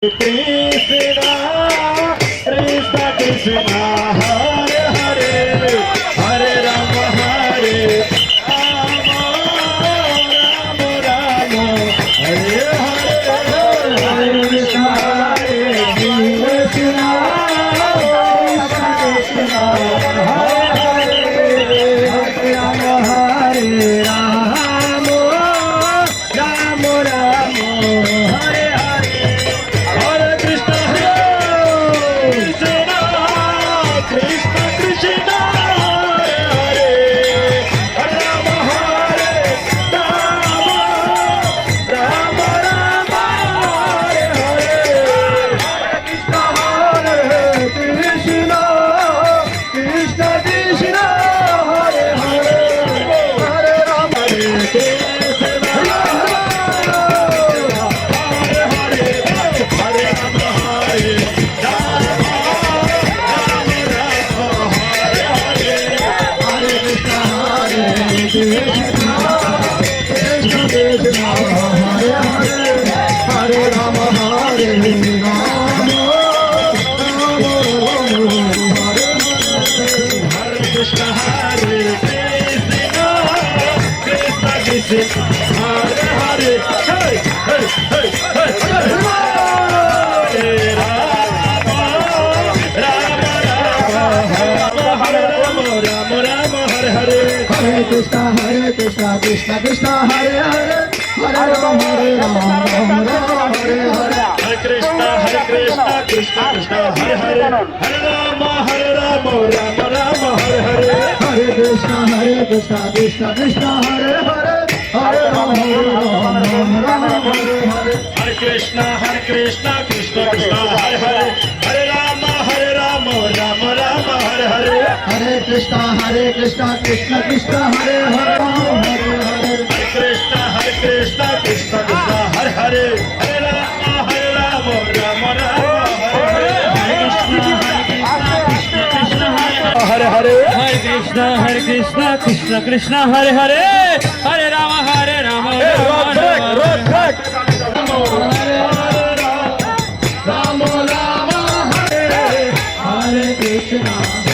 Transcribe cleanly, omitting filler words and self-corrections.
Krishna, Krishna Krishna, Hare Hare, Hare Rama, Hare Rama, Rama Rama, Hare Hare, Hare Krishna, Hare Krishna, Krishna Krishna, Hare Hare, Hare Rama, Hare Rama, Rama Rama, Hare Hare. Hare Krishna, Krishna Krishna, Hare Hare, Hare Rama, Hare Rama, Rama Rama, Hare Hare, Hare Krishna, Hare Krishna, Krishna Krishna, Hare Hare, Hare Rama, Hare Krishna, Hare Hare, Hare Rama, Hare Rama, Rama Rama, Hare Hare, Hare Krishna, Hare Krishna, Krishna Krishna, Hare Hare, Hare Rama, Hare Rama, Hare Krishna, Hare Krishna, Krishna Krishna, Hare Hare, Hare Hare, Hare Hare, Hare Rama, Rama Rama, Hare Rama, Rama Rama, Hare Hare, Hare Krishna, Krishna Krishna, Hare Hare, Hare Rama, Rama Hare Hare. Hare Krishna, Krishna Krishna, Hare Hare, Hare Rama, Rama Rama, Hare Hare. Hare Krishna, Krishna Krishna, Hare Hare, Hare Rama, Rama Hare Hare. Hare Krishna, Krishna Krishna, Hare Hare, Hare Rama, Rama Rama, Hare Hare. Hare Krishna, Krishna Krishna, Hare Hare, Hare Hare. Hare Krishna, Krishna Hare Hare, Hare Rama, Rama Rama, Hare Hare. Hare Hare. Hare Krishna, Krishna Krishna, Hare Hare, Hare Rama, Rama Rama, Rama Rama, Hare Hare Krishna.